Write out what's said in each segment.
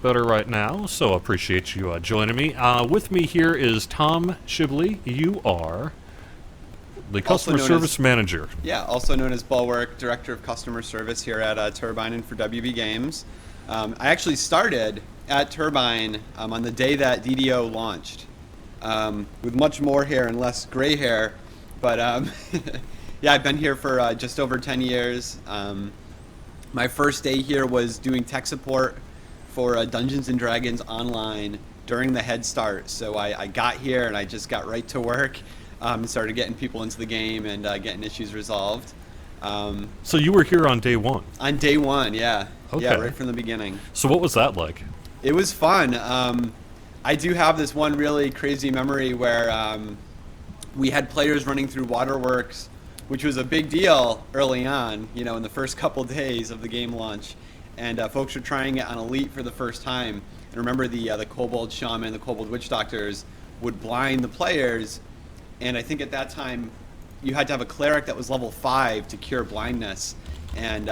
better right now, so appreciate you joining me. With me here is Tom Shibley. You are the Customer Service Manager. Yeah, also known as Bulwark, Director of Customer Service here at Turbine and for WB Games. I actually started at Turbine on the day that DDO launched, with much more hair and less gray hair. But yeah, I've been here for just over 10 years. My first day here was doing tech support for Dungeons & Dragons Online during the Head Start. So I got here and I just got right to work and started getting people into the game and getting issues resolved. So you were here on day one? On day one, yeah. Okay. Yeah, right from the beginning. So what was that like? It was fun. I do have this one really crazy memory where we had players running through Waterworks, which was a big deal early on, you know, in the first couple days of the game launch. And folks were trying it on Elite for the first time. And remember the Kobold Shaman, the Kobold Witch Doctors would blind the players. And I think at that time, you had to have a cleric that was level 5 to cure blindness. And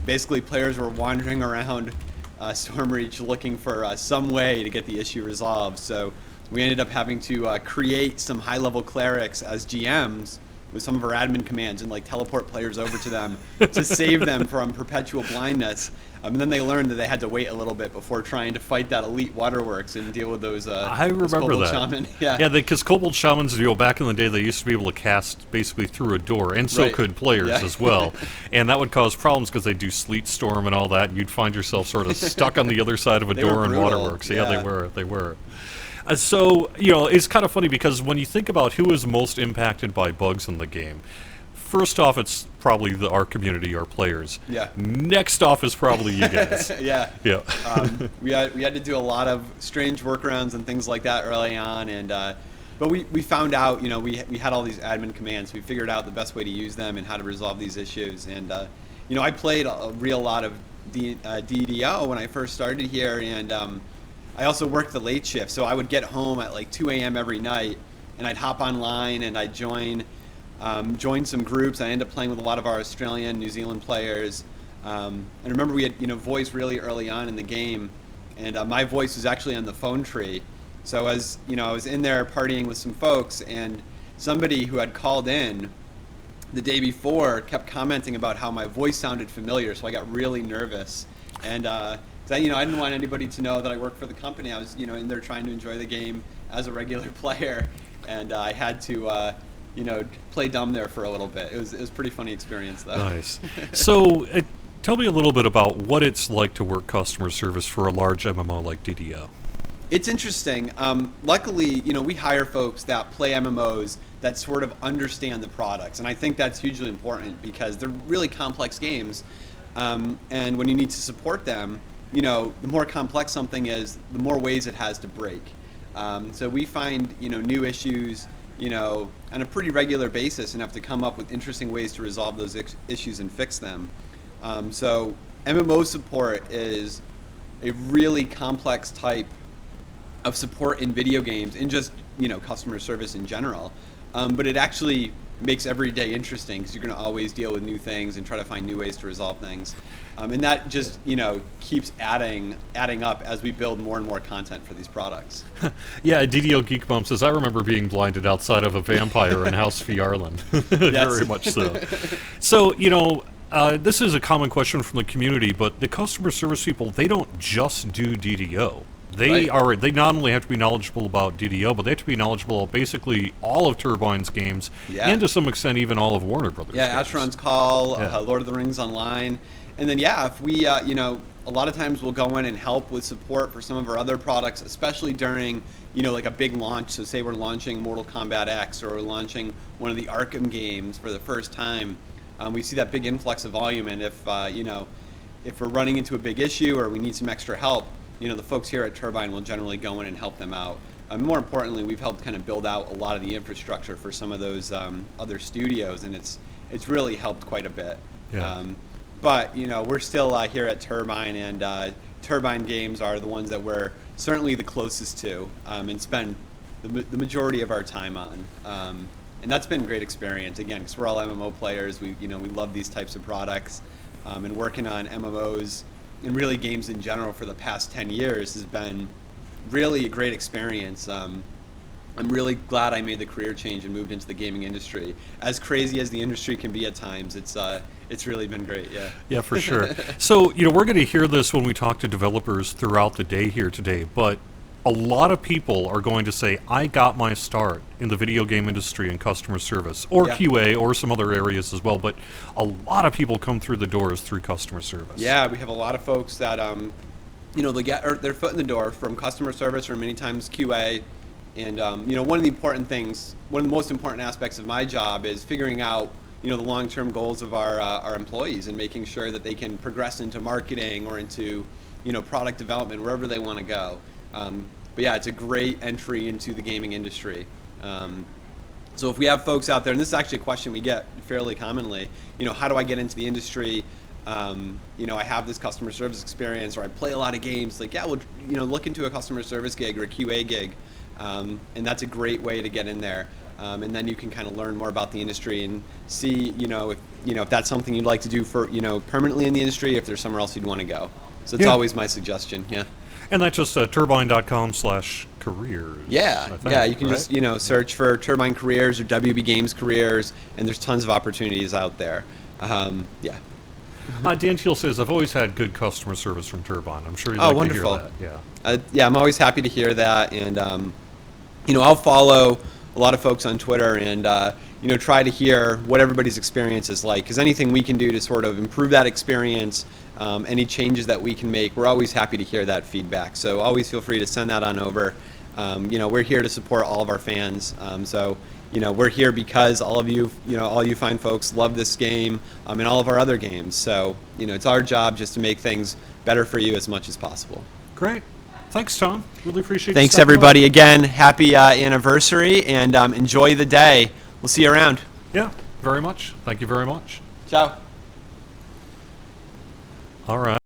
basically players were wandering around Stormreach looking for some way to get the issue resolved. So we ended up having to create some high-level clerics as GMs with some of our admin commands and like teleport players over to them to save them from perpetual blindness. And then they learned that they had to wait a little bit before trying to fight that Elite Waterworks and deal with those. I remember Kobold that. Shaman. Yeah, yeah, because Kobold Shamans, you know, back in the day, they used to be able to cast basically through a door, and so Right. could players Yeah. as well. And that would cause problems because they do Sleet Storm and all that. And you'd find yourself sort of stuck on the other side of a They door were in brutal. Waterworks. Yeah, Yeah. they were. So, you know, it's kind of funny because when you think about who is most impacted by bugs in the game, first off, it's probably our community, our players. Yeah. Next off is probably you guys. Yeah. Yeah. We had to do a lot of strange workarounds and things like that early on, and but we found out, you know, we had all these admin commands. We figured out the best way to use them and how to resolve these issues. And you know, I played a real lot of DDO when I first started here, and I also worked the late shift, so I would get home at like 2 a.m. every night, and I'd hop online and I'd join some groups. I ended up playing with a lot of our Australian, New Zealand players. And remember, we had, you know, voice really early on in the game, and my voice was actually on the phone tree. So as you know, I was in there partying with some folks, and somebody who had called in the day before kept commenting about how my voice sounded familiar. So I got really nervous, and you know, I didn't want anybody to know that I worked for the company. I was, you know, in there trying to enjoy the game as a regular player, and I had to. You know, play dumb there for a little bit. It was a pretty funny experience, though. Nice. So, tell me a little bit about what it's like to work customer service for a large MMO like DDO. It's interesting. Luckily, you know, we hire folks that play MMOs that sort of understand the products, and I think that's hugely important because they're really complex games, and when you need to support them, you know, the more complex something is, the more ways it has to break. So we find, you know, new issues, you know, on a pretty regular basis, and have to come up with interesting ways to resolve those issues and fix them. So MMO support is a really complex type of support in video games, and just, you know, customer service in general. But it actually makes every day interesting because you're going to always deal with new things and try to find new ways to resolve things. And that just, you know, keeps adding up as we build more and more content for these products. Yeah, DDO Geek Bump says, I remember being blinded outside of a vampire in House Fjarland. Very much so. So, you know, this is a common question from the community, but the customer service people, they don't just do DDO. They not only have to be knowledgeable about DDO, but they have to be knowledgeable about basically all of Turbine's games, and to some extent even all of Warner Brothers games. Asheron's Call, Lord of the Rings Online. And then, if we, you know, a lot of times we'll go in and help with support for some of our other products, especially during, you know, like a big launch. So say we're launching Mortal Kombat X, or we're launching one of the Arkham games for the first time. We see that big influx of volume, and if, you know, if we're running into a big issue or we need some extra help, you know, the folks here at Turbine will generally go in and help them out. More importantly, we've helped kind of build out a lot of the infrastructure for some of those other studios, and it's really helped quite a bit. Yeah. But, you know, we're still here at Turbine, and Turbine games are the ones that we're certainly the closest to, and spend the majority of our time on. And that's been a great experience, again, because we're all MMO players. We love these types of products, and working on MMOs and really games in general for the past 10 years has been really a great experience. I'm really glad I made the career change and moved into the gaming industry. As crazy as the industry can be at times, it's really been great. Yeah. Yeah, for sure. So, we're going to hear this when we talk to developers throughout the day here today, but a lot of people are going to say, I got my start in the video game industry in customer service, or Yeah. QA, or some other areas as well, but a lot of people come through the doors through customer service. Yeah, we have a lot of folks that they get their foot in the door from customer service or many times QA. And one of the important things, one of the most important aspects of my job is figuring out the long-term goals of our employees and making sure that they can progress into marketing or into product development wherever they want to go. But yeah, it's a great entry into the gaming industry. So if we have folks out there, and this is actually a question we get fairly commonly, how do I get into the industry? I have this customer service experience, or I play a lot of games. Like, yeah, well, look into a customer service gig or a QA gig. And that's a great way to get in there. And then you can kind of learn more about the industry and see, if that's something you'd like to do for, permanently in the industry, if there's somewhere else you'd want to go. So it's always my suggestion, yeah. And that's just turbine.com/careers. Yeah, I think, yeah, you can right? just, search for Turbine Careers or WB Games Careers, and there's tons of opportunities out there. Yeah. Dan Teal says, I've always had good customer service from Turbine. I'm sure you'd Oh, like wonderful. to hear that. Yeah, I'm always happy to hear that, and I'll follow a lot of folks on Twitter and try to hear what everybody's experience is like. Because anything we can do to sort of improve that experience, any changes that we can make, we're always happy to hear that feedback. So always feel free to send that on over. We're here to support all of our fans. We're here because all you fine folks love this game and all of our other games. So, it's our job just to make things better for you as much as possible. Great. Thanks, Tom. Really appreciate it. Thanks, everybody. Again, happy anniversary, and enjoy the day. We'll see you around. Yeah, very much. Thank you very much. Ciao. All right.